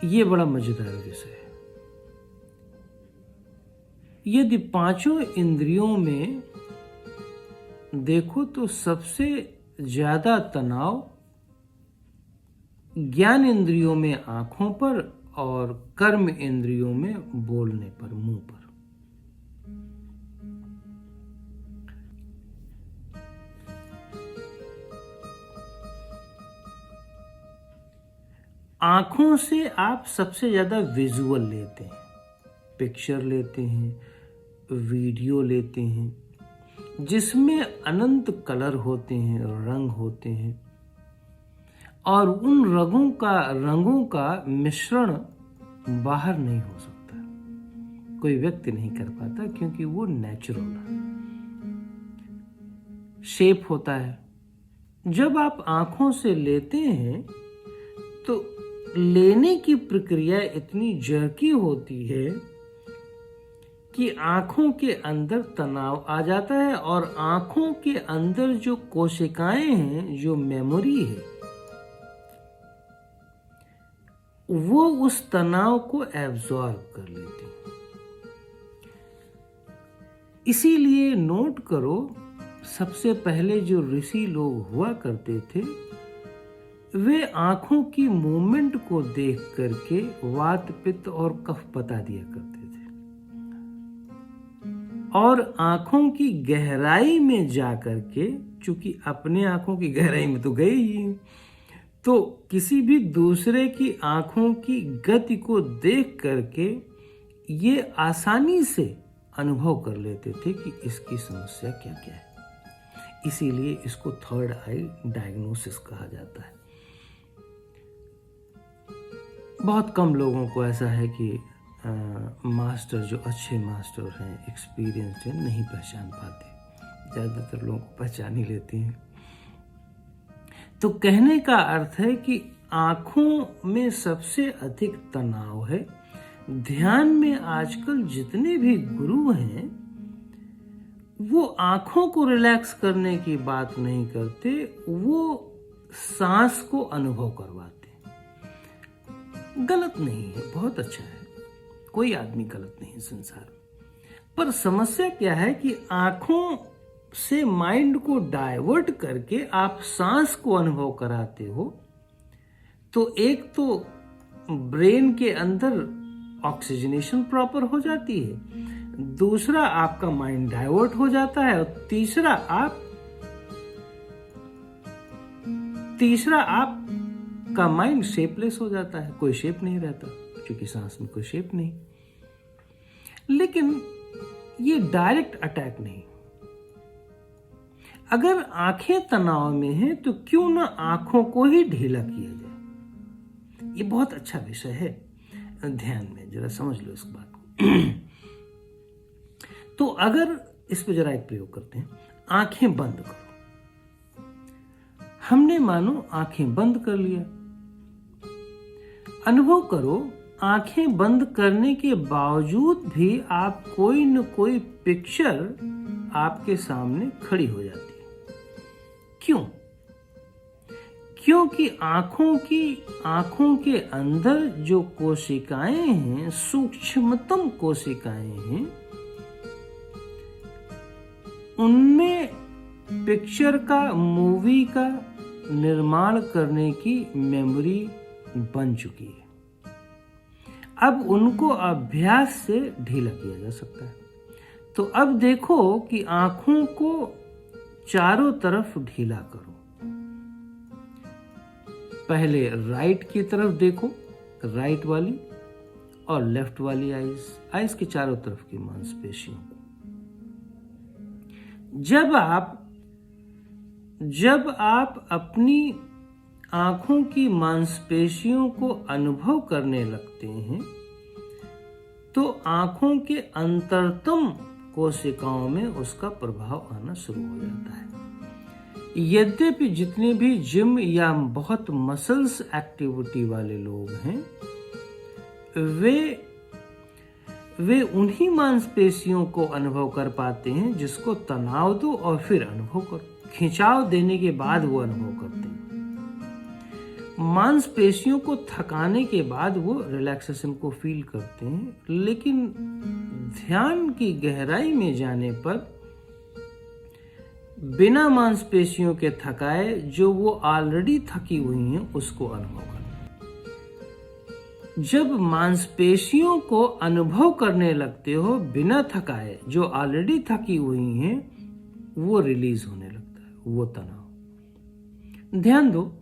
ये बड़ा मजेदार विषय है। यदि पांचों इंद्रियों में देखो तो सबसे ज्यादा तनाव ज्ञान इंद्रियों में आंखों पर और कर्म इंद्रियों में बोलने पर, मुंह पर। आंखों से आप सबसे ज्यादा विजुअल लेते हैं, पिक्चर लेते हैं, वीडियो लेते हैं, जिसमें अनंत कलर होते हैं, रंग होते हैं, और उन रंगों का मिश्रण बाहर नहीं हो सकता, कोई व्यक्ति नहीं कर पाता, क्योंकि वो नेचुरल शेप होता है। जब आप आंखों से लेते हैं तो लेने की प्रक्रिया इतनी जर्की होती है कि आंखों के अंदर तनाव आ जाता है, और आंखों के अंदर जो कोशिकाएं हैं, जो मेमोरी है, वो उस तनाव को एब्जॉर्ब कर लेती है। इसीलिए नोट करो, सबसे पहले जो ऋषि लोग हुआ करते थे, वे आंखों की मूवमेंट को देख करके वात, पित्त और कफ बता दिया करते थे, और आंखों की गहराई में जा करके, चूंकि अपने आंखों की गहराई में तो गए ही, तो किसी भी दूसरे की आंखों की गति को देख करके ये आसानी से अनुभव कर लेते थे कि इसकी समस्या क्या क्या है। इसीलिए इसको थर्ड आई डायग्नोसिस कहा जाता है। बहुत कम लोगों को ऐसा है कि मास्टर, जो अच्छे मास्टर हैं, एक्सपीरियंस हैं, नहीं पहचान पाते। ज़्यादातर लोगों को पहचान ही लेते हैं। तो कहने का अर्थ है कि आंखों में सबसे अधिक तनाव है। ध्यान में आजकल जितने भी गुरु हैं, वो आंखों को रिलैक्स करने की बात नहीं करते, वो सांस को अनुभव करवाते हैं। गलत नहीं है, बहुत अच्छा है, कोई आदमी गलत नहीं है संसार में। पर समस्या क्या है कि आंखों से माइंड को डाइवर्ट करके आप सांस को अनुभव कराते हो, तो एक तो ब्रेन के अंदर ऑक्सीजनेशन प्रॉपर हो जाती है, दूसरा आपका माइंड डाइवर्ट हो जाता है, और तीसरा आपका माइंड शेपलेस हो जाता है, कोई शेप नहीं रहता, क्योंकि सांस में कोई शेप नहीं। लेकिन ये डायरेक्ट अटैक नहीं। अगर आंखें तनाव में हैं तो क्यों ना आंखों को ही ढीला किया जाए। ये बहुत अच्छा विषय है, ध्यान में जरा समझ लो इस बात को। तो अगर इस पे जरा एक प्रयोग करते हैं, आंखें बंद करो। हमने मानो आंखें बंद कर लिया। अनुभव करो, आंखें बंद करने के बावजूद भी आप कोई न कोई पिक्चर आपके सामने खड़ी हो जाती है। क्यों? क्योंकि आंखों के अंदर जो कोशिकाएं हैं, सूक्ष्मतम कोशिकाएं हैं, उनमें पिक्चर का, मूवी का निर्माण करने की मेमोरी बन चुकी है। अब उनको अभ्यास से ढीला किया जा सकता है। तो अब देखो कि आंखों को चारों तरफ ढीला करो। पहले राइट की तरफ देखो, राइट वाली और लेफ्ट वाली आईज के चारों तरफ की मांसपेशियों को। जब आप अपनी आंखों की मांसपेशियों को अनुभव करने लगते हैं, तो आंखों के अंतरतम कोशिकाओं में उसका प्रभाव आना शुरू हो जाता है। यद्यपि जितने भी जिम या बहुत मसल्स एक्टिविटी वाले लोग हैं, वे उन्हीं मांसपेशियों को अनुभव कर पाते हैं जिसको तनाव दो और फिर अनुभव करो। खिंचाव देने के बाद वो अनुभव करते हैं। मांसपेशियों को थकाने के बाद वो रिलैक्सेशन को फील करते हैं, लेकिन ध्यान की गहराई में जाने पर बिना मांसपेशियों के थकाए जो वो ऑलरेडी थकी हुई हैं उसको अनुभव करना। जब मांसपेशियों को अनुभव करने लगते हो बिना थकाए जो ऑलरेडी थकी हुई हैं, वो रिलीज होने लगता है, वो तनाव। ध्यान दो,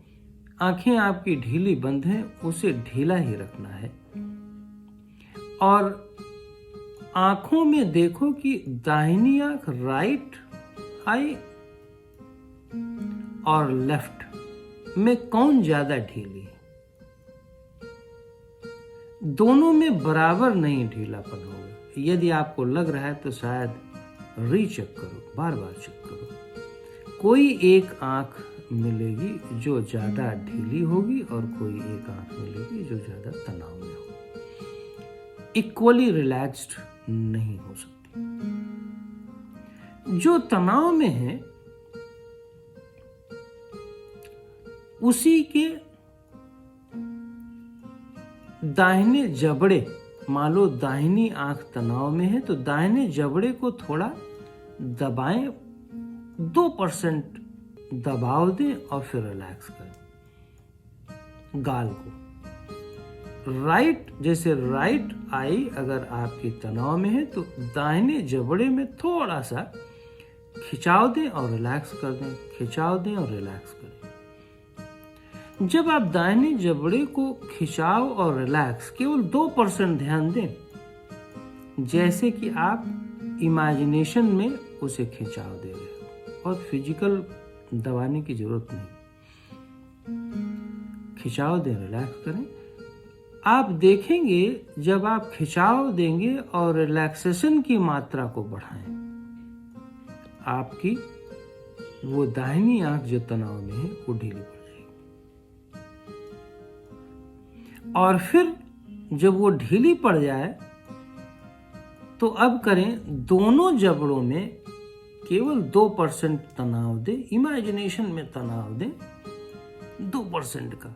आंखें आपकी ढीली बंद हैं, उसे ढीला ही रखना है और आंखों में देखो कि दाहिनी आंख राइट आई और लेफ्ट में कौन ज्यादा ढीली है। दोनों में बराबर नहीं ढीलापन होगा। यदि आपको लग रहा है तो शायद रीचेक करो, बार बार चेक करो। कोई एक आंख मिलेगी जो ज्यादा ढीली होगी और कोई एक आंख मिलेगी जो ज्यादा तनाव में होगी। इक्वली रिलैक्स्ड नहीं हो सकती। जो तनाव में है उसी के दाहिने जबड़े, मान लो दाहिनी आंख तनाव में है तो दाहिने जबड़े को थोड़ा दबाएं, 2% दबाव दें और फिर रिलैक्स करें। गाल को राइट, जैसे राइट आई अगर आपकी तनाव में है तो दाहिने जबड़े में थोड़ा सा खिंचाव दें और रिलैक्स कर दें, खिंचाव दें और रिलैक्स करें। जब आप दाहिने जबड़े को खिंचाव और रिलैक्स केवल 2% ध्यान दें, जैसे कि आप इमेजिनेशन में उसे खिंचाव दे रहे हो और फिजिकल दबाने की जरूरत नहीं। खिंचाव दें, रिलैक्स करें। आप देखेंगे जब आप खिंचाव देंगे और रिलैक्सेशन की मात्रा को बढ़ाएं, आपकी वो दाहिनी आंख जो तनाव में है वो ढीली पड़ जाएगी। और फिर जब वो ढीली पड़ जाए तो अब करें, दोनों जबड़ों में केवल 2% तनाव दें, इमेजिनेशन में तनाव दें 2% का,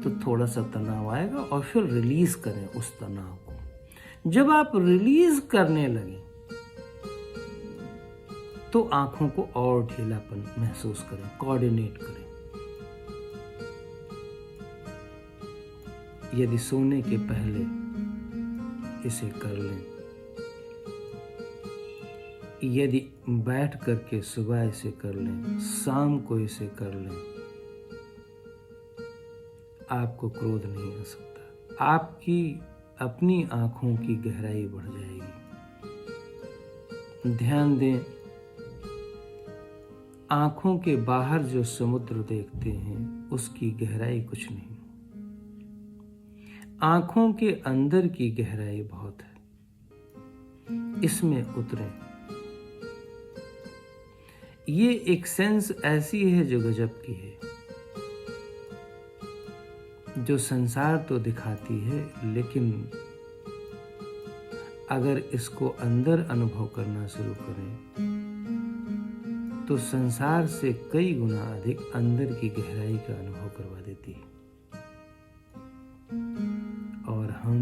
तो थोड़ा सा तनाव आएगा और फिर रिलीज करें उस तनाव को। जब आप रिलीज करने लगे तो आंखों को और ढीलापन महसूस करें, कोऑर्डिनेट करें। यदि सोने के पहले इसे कर लें, यदि बैठ करके सुबह इसे कर लें, शाम को इसे कर लें, आपको क्रोध नहीं आ सकता। आपकी अपनी आंखों की गहराई बढ़ जाएगी। ध्यान दें, आंखों के बाहर जो समुद्र देखते हैं उसकी गहराई कुछ नहीं, आंखों के अंदर की गहराई बहुत है। इसमें उतरें। ये एक सेंस ऐसी है जो गजब की है, जो संसार तो दिखाती है, लेकिन अगर इसको अंदर अनुभव करना शुरू करें तो संसार से कई गुना अधिक अंदर की गहराई का अनुभव करवा देती है और हम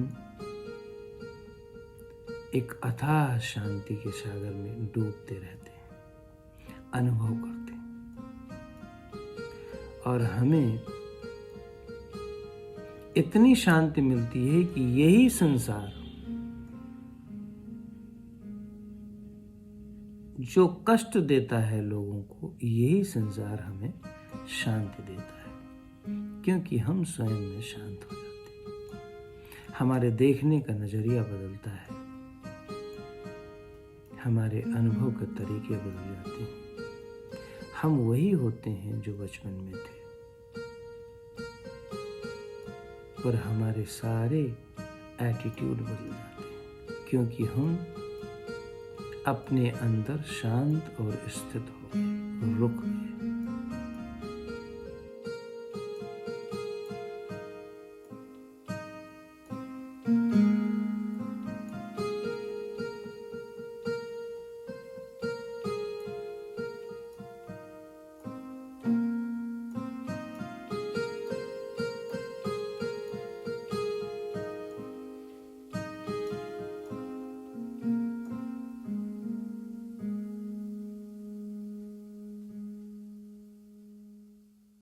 एक अथाह शांति के सागर में डूबते रहते हैं, अनुभव करते हैं। और हमें इतनी शांति मिलती है कि यही संसार जो कष्ट देता है लोगों को, यही संसार हमें शांति देता है, क्योंकि हम स्वयं में शांत हो जाते हैं। हमारे देखने का नजरिया बदलता है, हमारे अनुभव के तरीके बदल जाते हैं। हम वही होते हैं जो बचपन में थे, पर हमारे सारे एटीट्यूड बदल जाते हैं, क्योंकि हम अपने अंदर शांत और स्थित हो गए, रुक गए।